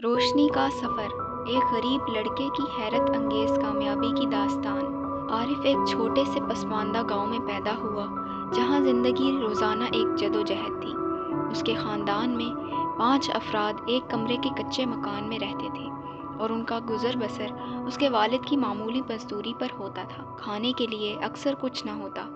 روشنی کا سفر، ایک غریب لڑکے کی حیرت انگیز کامیابی کی داستان۔ عارف ایک چھوٹے سے پسماندہ گاؤں میں پیدا ہوا جہاں زندگی روزانہ ایک جدوجہد تھی۔ اس کے خاندان میں 5 افراد ایک کمرے کے کچے مکان میں رہتے تھے اور ان کا گزر بسر اس کے والد کی معمولی مزدوری پر ہوتا تھا۔ کھانے کے لیے اکثر کچھ نہ ہوتا،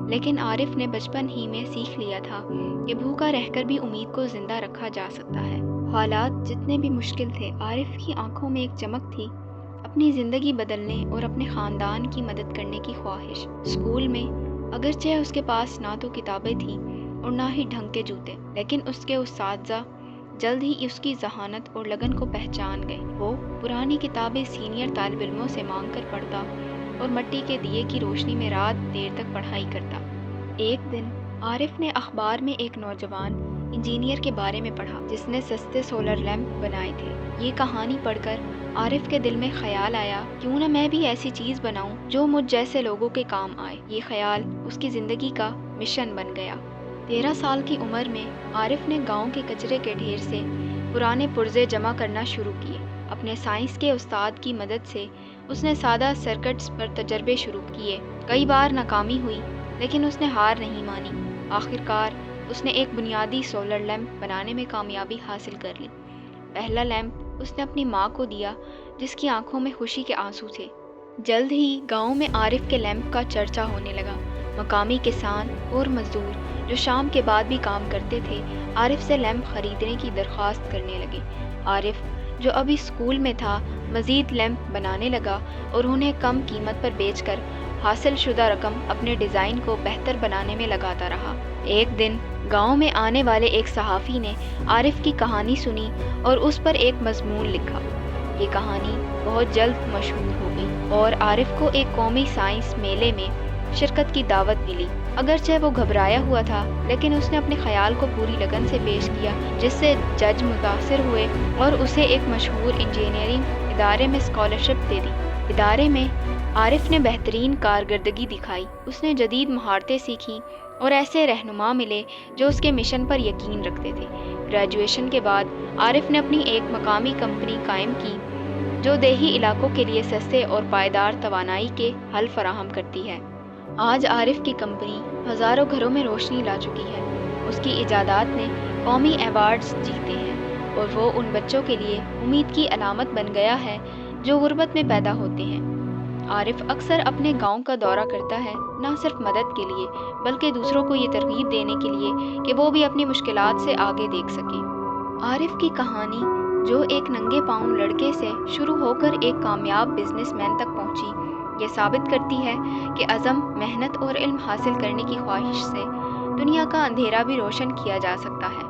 لیکن عارف نے بچپن ہی میں سیکھ لیا تھا کہ بھوکا رہ کر بھی امید کو زندہ رکھا جا سکتا ہے۔ حالات جتنے بھی مشکل تھے، عارف کی آنکھوں میں ایک چمک تھی، اپنی زندگی بدلنے اور اپنے خاندان کی مدد کرنے کی خواہش۔ اسکول میں اگرچہ اس کے پاس نہ تو کتابیں تھیں اور نہ ہی ڈھنگ کے جوتے، لیکن اس کے اساتذہ جلد ہی اس کی ذہانت اور لگن کو پہچان گئے۔ وہ پرانی کتابیں سینئر طالب علموں سے مانگ کر پڑھتا اور مٹی کے دیے کی روشنی میں رات دیر تک پڑھائی کرتا۔ ایک دن عارف نے اخبار میں ایک نوجوان انجینئر کے بارے میں پڑھا جس نے سستے سولر لیمپ بنائے تھے۔ یہ کہانی پڑھ کر عارف کے دل میں خیال آیا، کیوں نہ میں بھی ایسی چیز بناؤں جو مجھ جیسے لوگوں کے کام آئے۔ یہ خیال اس کی زندگی کا مشن بن گیا۔ 13 سال کی عمر میں عارف نے گاؤں کے کچرے کے ڈھیر سے پرانے پرزے جمع کرنا شروع کیے۔ اپنے سائنس کے استاد کی مدد سے اس نے سادہ سرکٹس پر تجربے شروع کیے۔ کئی بار ناکامی ہوئی، لیکن اس نے ہار نہیں مانی۔ آخرکار اس نے ایک بنیادی سولر لیمپ بنانے میں کامیابی حاصل کر لی۔ پہلا لیمپ اس نے اپنی ماں کو دیا، جس کی آنکھوں میں خوشی کے آنسو تھے۔ جلد ہی گاؤں میں عارف کے لیمپ کا چرچا ہونے لگا۔ مقامی کسان اور مزدور جو شام کے بعد بھی کام کرتے تھے، عارف سے لیمپ خریدنے کی درخواست کرنے لگے۔ عارف جو ابھی اسکول میں تھا، مزید لیمپ بنانے لگا اور انہیں کم قیمت پر بیچ کر حاصل شدہ رقم اپنے ڈیزائن کو بہتر بنانے میں لگاتا رہا۔ ایک دن گاؤں میں آنے والے ایک صحافی نے عارف کی کہانی سنی اور اس پر ایک مضمون لکھا۔ یہ کہانی بہت جلد مشہور ہو گئی اور عارف کو ایک قومی سائنس میلے میں شرکت کی دعوت ملی۔ اگرچہ وہ گھبرایا ہوا تھا، لیکن اس نے اپنے خیال کو پوری لگن سے پیش کیا، جس سے جج متاثر ہوئے اور اسے ایک مشہور انجینئرنگ ادارے میں اسکالرشپ دے دی۔ ادارے میں عارف نے بہترین کارکردگی دکھائی۔ اس نے جدید مہارتیں سیکھیں اور ایسے رہنما ملے جو اس کے مشن پر یقین رکھتے تھے۔ گریجویشن کے بعد عارف نے اپنی ایک مقامی کمپنی قائم کی جو دیہی علاقوں کے لیے سستے اور پائیدار توانائی کے حل فراہم کرتی ہے۔ آج عارف کی کمپنی ہزاروں گھروں میں روشنی لا چکی ہے۔ اس کی ایجادات نے قومی ایوارڈز جیتے ہیں اور وہ ان بچوں کے لیے امید کی علامت بن گیا ہے جو غربت میں پیدا ہوتے ہیں۔ عارف اکثر اپنے گاؤں کا دورہ کرتا ہے، نہ صرف مدد کے لیے بلکہ دوسروں کو یہ ترغیب دینے کے لیے کہ وہ بھی اپنی مشکلات سے آگے دیکھ سکیں۔ عارف کی کہانی، جو ایک ننگے پاؤں لڑکے سے شروع ہو کر ایک کامیاب بزنس مین تک پہنچی، یہ ثابت کرتی ہے کہ عزم، محنت اور علم حاصل کرنے کی خواہش سے دنیا کا اندھیرا بھی روشن کیا جا سکتا ہے۔